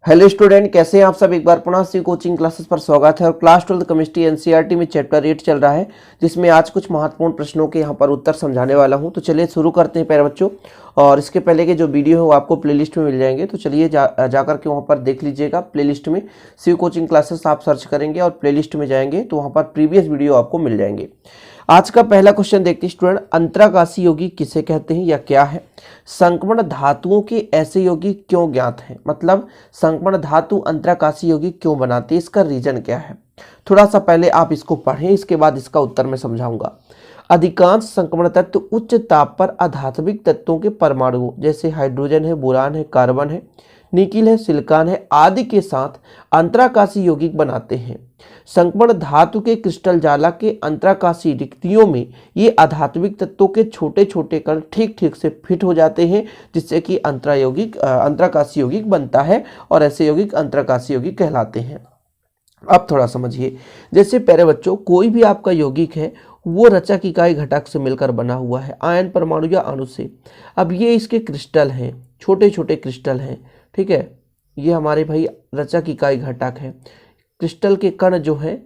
Hello student, कैसे हैं आप सब। एक बार पुनः सी कोचिंग क्लासेस पर स्वागत है। और क्लास 12 केमिस्ट्री एनसीईआरटी में चैप्टर 8 चल रहा है, जिसमें आज कुछ महत्वपूर्ण प्रश्नों के यहाँ पर उत्तर समझाने वाला हूँ। तो चलिए शुरू करते हैं प्यारे बच्चों। और इसके पहले के जो वीडियो है वो आपको प्लेलिस्ट में मिल जाएंगे, तो चलिए जाकर के वहाँ पर देख लीजिएगा। प्लेलिस्ट में सी कोचिंग क्लासेस आप सर्च करेंगे और प्लेलिस्ट में जाएंगे तो वहाँ पर प्रीवियस वीडियो आपको मिल जाएंगे। आज का पहला क्वेश्चन देखते हैं स्टूडेंट, अंतराकाशी यौगिक किसे कहते हैं या क्या है। संक्रमण धातुओं के ऐसे यौगिक क्यों ज्ञात हैं, मतलब संक्रमण धातु अंतराकाशी यौगिक क्यों बनाते हैं, इसका रीजन क्या है। थोड़ा सा पहले आप इसको पढ़ें, इसके बाद इसका उत्तर मैं समझाऊंगा। अधिकांश संक्रमण तत्व उच्च ताप पर अधात्मिक तत्वों के परमाणुओं जैसे हाइड्रोजन है, बोरान है, कार्बन है, निकिल है, सिलिकॉन है आदि के साथ अंतराकाशी यौगिक बनाते हैं। संक्रमण धातु के क्रिस्टल जाला के अंतराकाशी रिक्तियों में ये अधात्मिक तत्वों के छोटे छोटे कण ठीक ठीक से फिट हो जाते हैं, जिससे कि अंतराकाशी यौगिक बनता है और ऐसे यौगिक अंतराकाशी यौगिक कहलाते हैं। अब थोड़ा समझिए, जैसे प्यारे बच्चों कोई भी आपका यौगिक है वो रचक इकाई घटक से मिलकर बना हुआ है, आयन परमाणु या अणु से। अब ये इसके क्रिस्टल हैं, छोटे छोटे क्रिस्टल हैं, ठीक है। ये हमारे भाई रचक इकाई घटक है। क्रिस्टल के कण जो है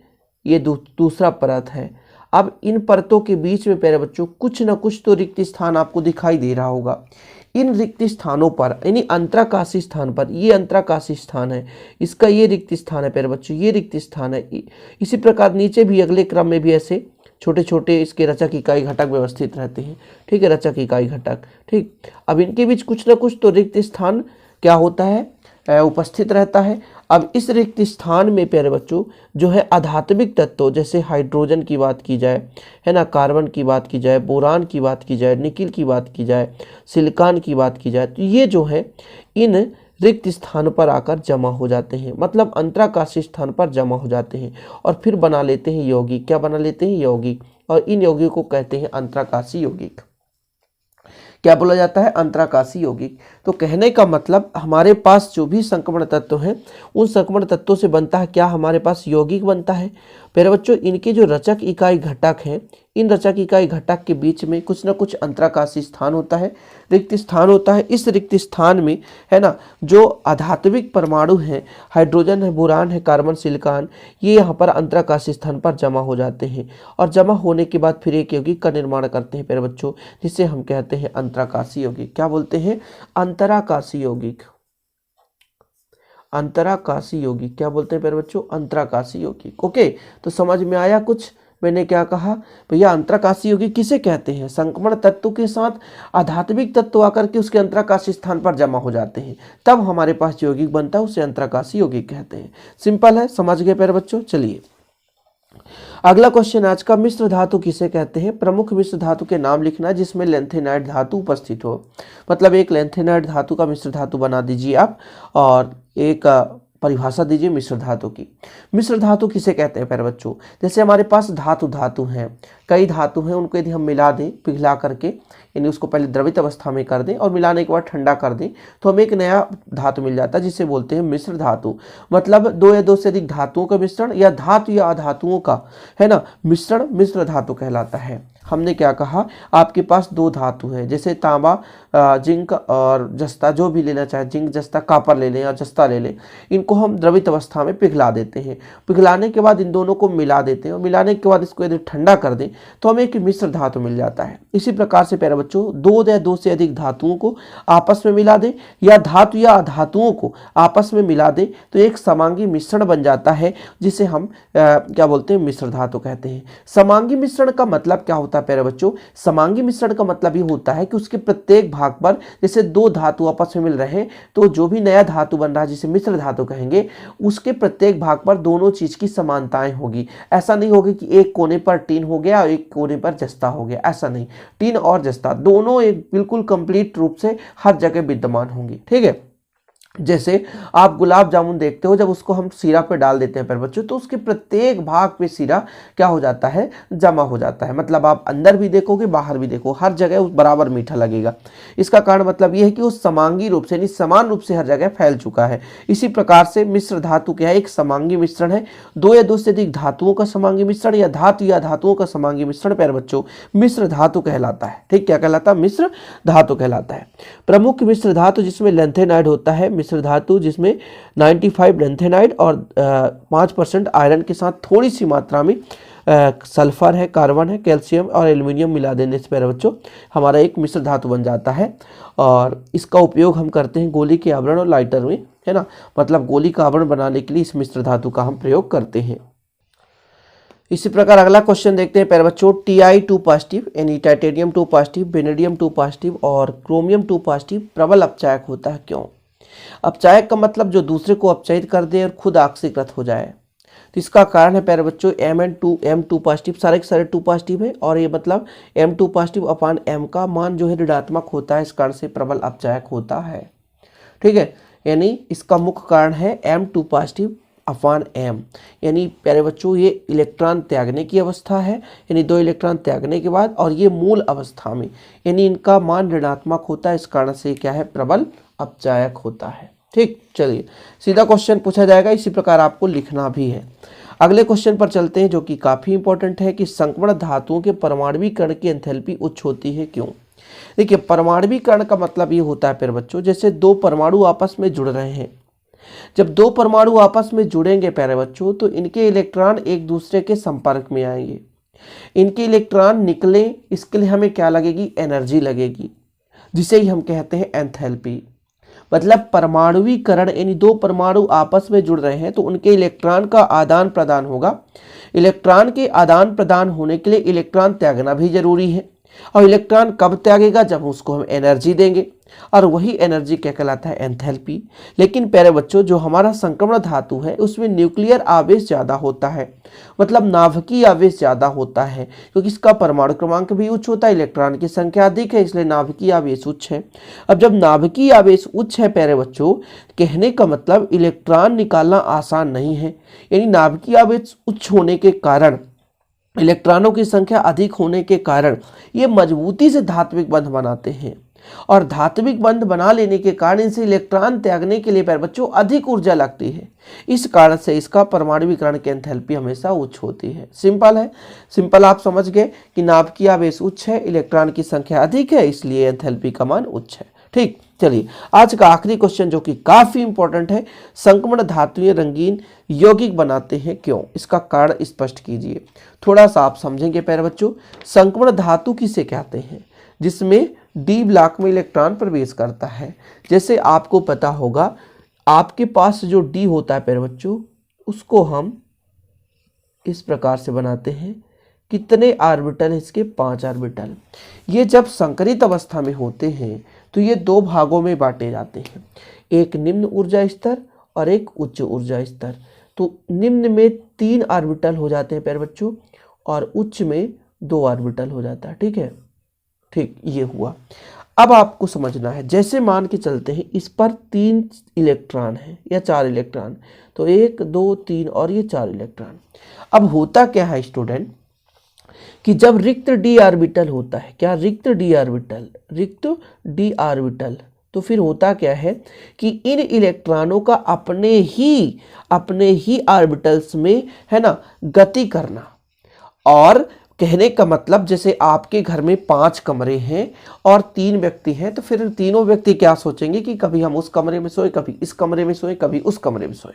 ये दूसरा परत है। अब इन परतों के बीच में प्यारे बच्चों कुछ ना कुछ तो रिक्त स्थान आपको दिखाई दे रहा होगा। इन रिक्त स्थानों पर यानी अंतराकाशी स्थान पर, ये अंतराकाशी स्थान है, इसका ये रिक्त स्थान है प्यारे बच्चों, ये रिक्त स्थान है। इसी प्रकार नीचे भी अगले क्रम में भी ऐसे छोटे छोटे इसके रचक इकाई घटक व्यवस्थित रहते हैं, ठीक है, रचक इकाई घटक, ठीक। अब इनके बीच कुछ ना कुछ तो रिक्त स्थान क्या होता है, उपस्थित रहता है। अब इस रिक्त स्थान में प्यारे बच्चों जो है अधात्मिक तत्व, जैसे हाइड्रोजन की बात की जाए, है ना, कार्बन की बात की जाए, बोरान की बात की जाए, निकिल की बात की जाए, सिलिकॉन की बात की जाए, तो ये जो है इन रिक्त स्थान पर आकर जमा हो जाते हैं, मतलब अंतराकाशी स्थान पर जमा हो जाते हैं और फिर बना लेते हैं यौगिक। क्या बना लेते हैं? यौगिक। और इन यौगिक को कहते हैं अंतराकाशी यौगिक। क्या बोला जाता है? अंतराकाशी यौगिक। तो कहने का मतलब हमारे पास जो भी संक्रमण तत्व हैं उन संक्रमण तत्वों से बनता है क्या, हमारे पास यौगिक बनता है। प्यारे बच्चों इनके जो रचक इकाई घटक हैं, इन रचक इकाई घटक के बीच में कुछ ना कुछ अंतराकाशी स्थान होता है, रिक्त स्थान होता है। इस रिक्त स्थान में, है ना, जो आधात्मिक परमाणु हैं, हाइड्रोजन है, बोरान है, कार्बन, सिलिकॉन, ये यहाँ पर अंतराकाशी स्थान पर जमा हो जाते हैं और जमा होने के बाद फिर एक यौगिक का निर्माण करते हैं प्यारे बच्चों, जिसे हम कहते हैं अंतराकाशी यौगिक। क्या बोलते हैं? अंतराकाशी यौगिक। अंतराकाशी यौगिक क्या बोलते हैं प्यारे बच्चों? अंतराकाशी यौगिक। ओके, तो समझ में आया कुछ मैंने क्या कहा भैया? अंतराकाशी यौगिक किसे कहते हैं? संक्रमण तत्व के साथ आध्यात्मिक तत्व आकर के उसके अंतराकाशी स्थान पर जमा हो जाते हैं, तब हमारे पास यौगिक बनता है, उसे अंतराकाशी यौगिक कहते हैं। सिंपल है, समझ गए प्यारे बच्चों। चलिए अगला क्वेश्चन आज का, मिश्र धातु किसे कहते हैं? प्रमुख मिश्र धातु के नाम लिखना जिसमें लैंथेनाइड धातु उपस्थित हो। मतलब एक लैंथेनाइड धातु का मिश्र धातु बना दीजिए आप और एक परिभाषा दीजिए मिश्र धातु की। मिश्र धातु किसे कहते हैं प्यारे बच्चों? जैसे हमारे पास धातु हैं, कई धातु हैं, उनको यदि हम मिला दें पिघला करके, यानी उसको पहले द्रवित अवस्था में कर दें और मिलाने के बाद ठंडा कर दें, तो हमें एक नया धातु मिल जाता है जिसे बोलते हैं मिश्र धातु। मतलब दो या दो से अधिक धातुओं का मिश्रण या धातु या अधातुओं का, है ना, मिश्रण मिश्र धातु कहलाता है। हमने क्या कहा, आपके पास दो धातु हैं, जैसे तांबा, जिंक और जस्ता, जो भी लेना चाहे, जिंक, जस्ता, कॉपर ले लें या जस्ता ले लें, इनको हम द्रवित अवस्था में पिघला देते हैं। पिघलाने के बाद इन दोनों को मिला देते हैं और मिलाने के बाद इसको यदि ठंडा कर दें तो हमें एक मिश्र धातु मिल जाता है। इसी प्रकार से प्यारे बच्चों दो या दो से अधिक धातुओं को आपस में मिला दें या धातु या अधातुओं को आपस में मिला दें तो एक समांगी मिश्रण बन जाता है, जिसे हम क्या बोलते हैं? मिश्र धातु कहते हैं। समांगी मिश्रण का मतलब क्या होता है प्यारे बच्चों? समांगी मिश्रण का मतलब ये होता है कि उसके प्रत्येक भाग पर, जैसे दो धातु आपस में मिल रहे हैं तो जो भी नया धातु बन रहा है जिसे मिश्र धातु कहेंगे, उसके प्रत्येक भाग पर दोनों चीज की समानताएं होगी। ऐसा नहीं होगा कि एक कोने पर टीन हो गया और एक कोने पर जस्ता हो गया, ऐसा नहीं। टीन और जस्ता दोनों एक बिल्कुल कंप्लीट रूप से हर जगह विद्यमान होंगी, ठीक है। जैसे आप गुलाब जामुन देखते हो, जब उसको हम सीरा पे डाल देते हैं प्यारे बच्चों तो उसके प्रत्येक भाग पे सीरा क्या हो जाता है? जमा हो जाता है। मतलब आप अंदर भी देखोगे बाहर भी देखो, हर जगह बराबर मीठा लगेगा। इसका कारण मतलब ये है कि वो समांगी रूप से यानी समान रूप से हर जगह फैल चुका है। इसी प्रकार से मिश्र धातु क्या है? एक समांगी मिश्रण है। दो या दो से अधिक धातुओं का समांगी मिश्रण या धातुओं का समांगी मिश्रण प्यारे बच्चों मिश्र धातु कहलाता है। ठीक, क्या कहलाता है? मिश्र धातु कहलाता है। प्रमुख मिश्र धातु जिसमें लैंथेनाइड होता है, मिश्र धातु जिसमें 95 लैंथेनाइड और 5% आयरन के साथ थोड़ी सी मात्रा में सल्फर है, कार्बन है, कैल्शियम और एल्युमिनियम मिला देने से प्यारे बच्चों हमारा एक मिश्र धातु बन जाता है। और इसका उपयोग हम करते हैं गोली के आवरण और लाइटर में, है ना, मतलब गोली का आवरण बनाने के लिए इस मिश्र धातु का हम प्रयोग करते हैं। इसी प्रकार अगला क्वेश्चन देखते हैं प्यारे बच्चों, Ti2 पॉजिटिव यानी टाइटेनियम 2 पॉजिटिव, वेनेडियम 2 पॉजिटिव और क्रोमियम 2 पॉजिटिव प्रबल अपचायक होता है, क्यों? अपचायक का मतलब जो दूसरे को अपचायित कर दे और खुद ऑक्सीकृत हो जाए। तो इसका कारण है प्यारे बच्चों M2 पॉजिटिव, सारे के सारे 2 पॉजिटिव है और ये मतलब M2 पॉजिटिव अपान M का मान जो है ऋणात्मक होता है, इस कारण से प्रबल अपचायक होता है। ठीक है, यानी इसका मुख्य कारण है M2 पॉजिटिव अपान M, यानी प्यारे बच्चों ये इलेक्ट्रॉन त्यागने की अवस्था है, यानी 2 इलेक्ट्रॉन त्यागने के बाद, और ये मूल अवस्था में यानी इनका मान ऋणात्मक होता है, इस कारण से क्या है प्रबल अपचायक होता है। ठीक, चलिए सीधा क्वेश्चन पूछा जाएगा, इसी प्रकार आपको लिखना भी है। अगले क्वेश्चन पर चलते हैं जो कि काफी इंपॉर्टेंट है कि संक्रमण धातुओं के परमाणुकरण की एंथैल्पी उच्च होती है, क्यों? देखिए, परमाणुकरण का मतलब ये होता है प्यारे बच्चों, जैसे 2 परमाणु आपस में जुड़ रहे हैं। जब 2 परमाणु आपस में जुड़ेंगे प्यारे बच्चों तो इनके इलेक्ट्रॉन एक दूसरे के संपर्क में आएंगे। इनके इलेक्ट्रॉन निकले, इसके लिए हमें क्या लगेगी? एनर्जी लगेगी, जिसे ही हम कहते हैं एंथैल्पी। मतलब परमाणुकरण यानी 2 परमाणु आपस में जुड़ रहे हैं तो उनके इलेक्ट्रॉन का आदान प्रदान होगा। इलेक्ट्रॉन के आदान प्रदान होने के लिए इलेक्ट्रॉन त्यागना भी जरूरी है, और इलेक्ट्रॉन कब त्यागेगा? जब उसको हम एनर्जी देंगे, और वही एनर्जी क्या कहलाता है? एंथैल्पी। लेकिन प्यारे बच्चों जो हमारा संक्रमण धातु है उसमें न्यूक्लियर आवेश ज्यादा होता है, मतलब नाभिकीय आवेश ज्यादा होता है, क्योंकि इसका परमाणु क्रमांक भी उच्च होता है, इलेक्ट्रॉन की संख्या अधिक है, इसलिए नाभिकीय आवेश उच्च है। अब जब नाभिकीय आवेश उच्च है प्यारे बच्चों, कहने का मतलब इलेक्ट्रॉन निकालना आसान नहीं है, यानी नाभिकीय आवेश उच्च होने के कारण, इलेक्ट्रॉनों की संख्या अधिक होने के कारण ये मजबूती से धात्विक बंध बनाते हैं, और धात्विक बंध बना लेने के कारण इनसे इलेक्ट्रॉन त्यागने के लिए प्यारे बच्चों अधिक ऊर्जा लगती है। इस कारण से इसका परमाणुकरण की एंथैल्पी हमेशा उच्च होती है। सिंपल है, सिंपल आप समझ गए कि नाभिकीय आवेश उच्च है, इलेक्ट्रॉन की संख्या अधिक है, इसलिए एंथैल्पी का मान उच्च है। ठीक, चलिए आज का आखिरी क्वेश्चन जो कि काफी इंपॉर्टेंट है, संक्रमण धातुएं रंगीन यौगिक बनाते हैं, क्यों? इसका कारण स्पष्ट कीजिए। थोड़ा सा आप समझेंगे प्यारे बच्चों, संक्रमण धातु किसे कहते हैं? जिसमें डी ब्लॉक में इलेक्ट्रॉन प्रवेश करता है। जैसे आपको पता होगा, आपके पास जो डी होता है प्यारे बच्चों, उसको हम इस प्रकार से बनाते हैं। कितने ऑर्बिटल है इसके? 5 ऑर्बिटल। ये जब संकरित अवस्था में होते हैं तो ये 2 भागों में बांटे जाते हैं, एक निम्न ऊर्जा स्तर और एक उच्च ऊर्जा स्तर। तो निम्न में 3 ऑर्बिटल हो जाते हैं प्यारे बच्चों, और उच्च में 2 ऑर्बिटल हो जाता है। ठीक है, ठीक, ये हुआ। अब आपको समझना है, जैसे मान के चलते हैं इस पर 3 इलेक्ट्रॉन है या 4 इलेक्ट्रॉन, तो 1 2 3 और ये 4 इलेक्ट्रॉन। अब होता क्या है स्टूडेंट कि जब रिक्त डी ऑर्बिटल होता है, क्या? रिक्त डी ऑर्बिटल, तो फिर होता क्या है कि इन इलेक्ट्रॉनों का अपने ही ऑर्बिटल्स में, है ना, गति करना। और कहने का मतलब जैसे आपके घर में 5 कमरे हैं और 3 व्यक्ति हैं, तो फिर तीनों व्यक्ति क्या सोचेंगे कि कभी हम उस कमरे में सोए, कभी इस कमरे में सोए, कभी उस कमरे में सोए।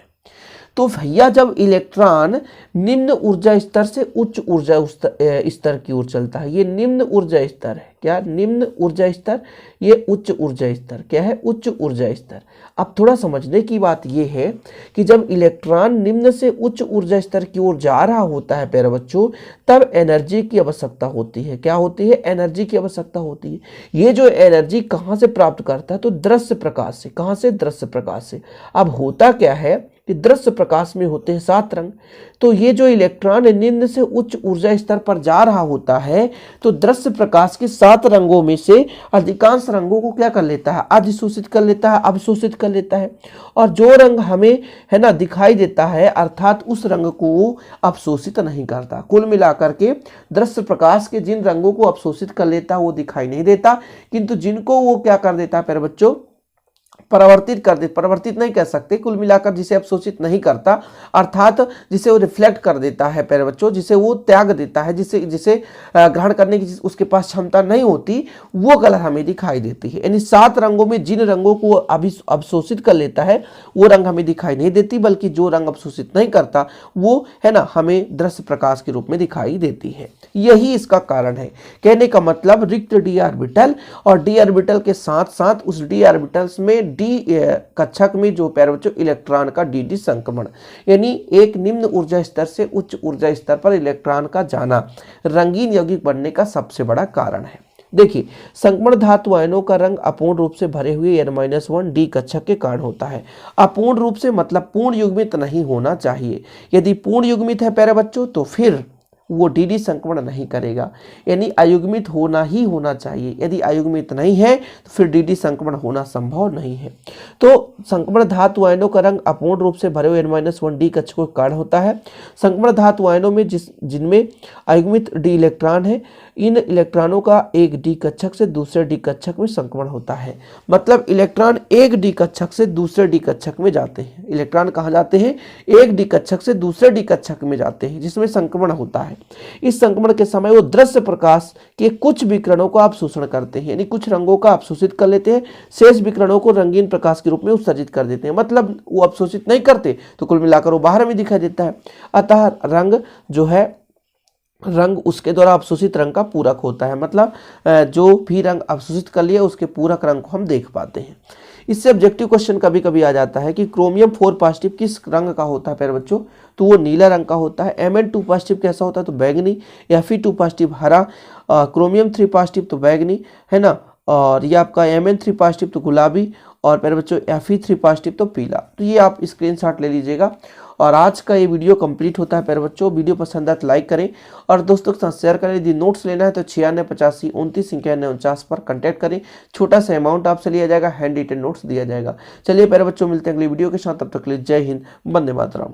तो भैया जब इलेक्ट्रॉन निम्न ऊर्जा स्तर से उच्च ऊर्जा स्तर की ओर चलता है, ये निम्न ऊर्जा स्तर है, क्या? निम्न ऊर्जा स्तर, ये उच्च ऊर्जा स्तर, क्या है? उच्च ऊर्जा स्तर। अब थोड़ा समझने की बात ये है कि जब इलेक्ट्रॉन निम्न से उच्च ऊर्जा स्तर की ओर जा रहा होता है प्यारे बच्चों, तब एनर्जी की आवश्यकता होती है। क्या होती है? एनर्जी की आवश्यकता होती है। ये जो एनर्जी कहाँ से प्राप्त करता है? तो दृश्य प्रकाश से। कहाँ से? दृश्य प्रकाश से। अब होता क्या है कि दृश्य प्रकाश में होते हैं 7 रंग। तो ये जो इलेक्ट्रॉन निम्न से उच्च ऊर्जा स्तर पर जा रहा होता है, तो दृश्य प्रकाश के 7 रंगों में से अधिकांश रंगों को क्या कर लेता है? अधिशोषित कर लेता है, अवशोषित कर लेता है। और जो रंग हमें, है ना, दिखाई देता है, अर्थात उस रंग को अवशोषित नहीं करता। कुल मिलाकर के दृश्य प्रकाश के जिन रंगों को अवशोषित कर लेता है वो दिखाई नहीं देता, किंतु जिनको वो क्या कर देता है प्यारे बच्चों? परावर्तित कर दे, परावर्तित नहीं कह सकते, कुल मिलाकर जिसे अवशोषित नहीं करता, अर्थात जिसे वो रिफ्लेक्ट कर देता है प्यारे बच्चों, जिसे वो त्याग देता है, जिसे ग्रहण करने की उसके पास क्षमता नहीं होती, वो कलर हमें दिखाई देती है। यानी 7 रंगों में जिन रंगों को अभी अवशोषित कर लेता है वो रंग हमें दिखाई नहीं देती, बल्कि जो रंग अवशोषित नहीं करता वो है ना हमें दृश्य प्रकाश के रूप में दिखाई देती है। यही इसका कारण है। कहने का मतलब रिक्त डी ऑर्बिटल और डी ऑर्बिटल के साथ साथ उस डी ऑर्बिटल्स में डी कक्षक में जो प्यारे बच्चों इलेक्ट्रॉन का डी संक्रमण, यानी एक निम्न ऊर्जा स्तर से उच्च ऊर्जा स्तर पर इलेक्ट्रॉन का जाना रंगीन यौगिक बनने का सबसे बड़ा कारण है। देखिए, संक्रमण धातु आयनों का रंग अपूर्ण रूप से भरे हुए N-1 डी कक्षक के कारण होता है। अपूर्ण रूप से मतलब पूर्ण युग्मित नहीं होना चाहिए। यदि पूर्ण युग्मित है प्यारे बच्चों तो फिर वो डी संक्रमण नहीं करेगा, यानी अयुग्मित होना ही होना चाहिए। यदि अयुग्मित नहीं है तो फिर डी संक्रमण होना संभव नहीं है। तो संक्रमण धातु आयनों का रंग अपूर्ण रूप से भरे हुए N-1 डी कक्षकों के कारण होता है। संक्रमण धातु आयनों में जिनमें अयुग्मित डी इलेक्ट्रॉन है, इन इलेक्ट्रॉनों का एक डी कक्षक से दूसरे डी कक्षक में संक्रमण होता है। मतलब इलेक्ट्रॉन एक डी कक्षक से दूसरे डी कक्षक में जाते हैं। इलेक्ट्रॉन कहाँ जाते हैं? एक डी कक्षक से दूसरे डी कक्षक में जाते हैं, जिसमें संक्रमण होता है। इस संक्रमण के समय वो दृश्य प्रकाश के कुछ विकिरणों का अवशोषण करते हैं, यानी कुछ रंगों का अवशोषित कर लेते हैं, शेष विकिरणों को रंगीन प्रकाश के रूप में उत्सर्जित कर देते हैं। मतलब वो अवशोषित नहीं करते तो कुल मिलाकर वो बाहर में दिखाई देता है। अतः रंग जो है, रंग उसके द्वारा अवशोषित रंग का पूरक होता है। मतलब जो भी रंग अवशोषित कर लिया उसके पूरक रंग को हम देख पाते हैं। इससे ऑब्जेक्टिव क्वेश्चन कभी कभी आ जाता है कि क्रोमियम 4 पॉजिटिव किस रंग का होता है प्यारे बच्चों, तो वो नीला रंग का होता है। Mn2 पॉजिटिव कैसा होता है, तो बैगनी। Fe2 पॉजिटिव हरा, क्रोमियम 3 पॉजिटिव तो बैगनी है ना, और ये आपका Mn3 पॉजिटिव तो गुलाबी, और प्यारे बच्चों Fe3 पॉजिटिव तो पीला। तो ये आप स्क्रीनशॉट ले लीजिएगा। और आज का ये वीडियो कंप्लीट होता है प्यारे बच्चों। वीडियो पसंद आए तो लाइक करें और दोस्तों के साथ शेयर करें। यदि नोट्स लेना है तो 968529 पर कांटेक्ट करें। छोटा सा अमाउंट आपसे लिया जाएगा, हैंड रिटन नोट्स दिया जाएगा। चलिए प्यारे बच्चों, मिलते हैं अगली वीडियो के साथ। तब तक के लिए जय हिंद, वंदे मातरम।